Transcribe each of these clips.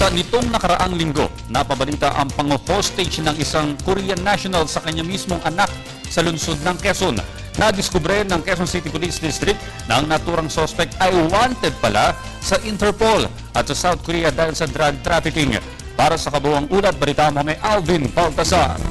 Samantala, nitong nakaraang linggo, napabalita ang pang-hostage ng isang Korean national sa kanya mismong anak sa lungsod ng Quezon. Nadiskubre ng Quezon City Police District na ang naturang suspect ay wanted pala sa Interpol at sa South Korea dahil sa drug trafficking. Para sa kabuuang ulat, balita mo kay Alvin Baltasar.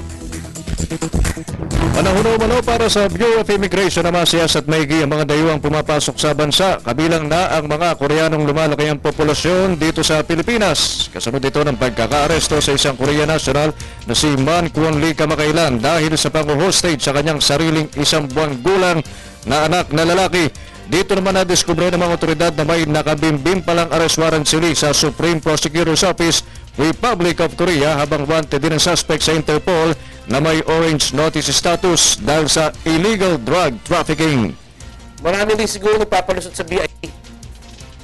Manahuno-mano para sa Bureau of Immigration na masiyas at maigi ang mga dayuhang pumapasok sa bansa, kabilang na ang mga Koreanong lumalaki ang populasyon dito sa Pilipinas. Kasunod ito ng pagkakaaresto sa isang Korean national na si Man Kwon Lee kamakailan dahil sa pang-hostage sa kanyang sariling 1 buwang gulang na anak na lalaki. Dito naman na-discover ng mga otoridad na may nakabimbing palang arrest warrant sili sa Supreme Prosecutor's Office, Republic of Korea, habang wanted din ang suspect sa Interpol na may orange notice status dahil sa illegal drug trafficking. Marami din siguro nagpapalusot sa BIT.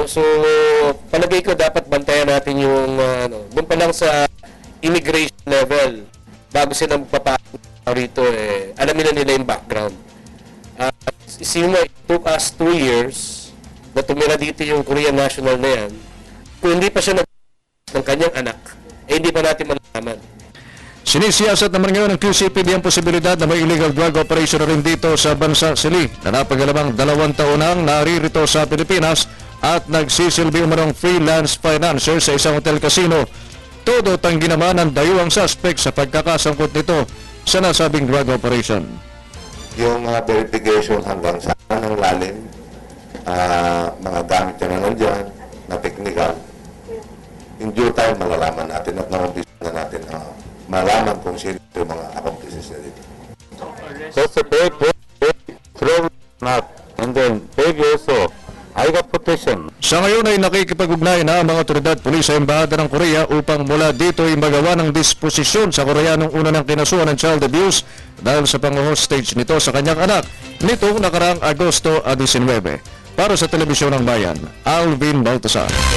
So, palagay ko dapat bantayan natin yung doon pa lang sa immigration level bago sila magpapasok rito, alamin na nila yung background. It took us 2 years na tumira dito yung Korean national na yan. Kung hindi pa siya ng kanyang anak, hindi pa natin malalaman. Sinisiyasat naman ngayon ng QCPD ang posibilidad na may illegal drug operation na rin dito sa bansa sili na napagalamang 2 taon nang naririto sa Pilipinas at nagsisilbi umanong freelance financer sa isang hotel casino. Todo tanggi naman ang dayuhang suspect sa pagkakasangkot nito sa nasabing drug operation. Yung verification hanggang saan ang lalim, mga gamit na nandyan, na technical, in due time malalaman natin at na-umpisa na natin malaman kung sino yung mga accomplices na dito. Just a big throw not, and then big also. I got protection. Sa ngayon ay nakikipag-ugnay na ang mga otoridad pulis sa Embahada ng Korea upang mula dito ay magawa ng disposisyon sa Koreanong una ng kinasuhan ng child abuse dahil sa pang-hostage nito sa kanyang anak nitong nakaraang Agosto 19. Para sa Telebisyon ng Bayan, Alvin Baltasar.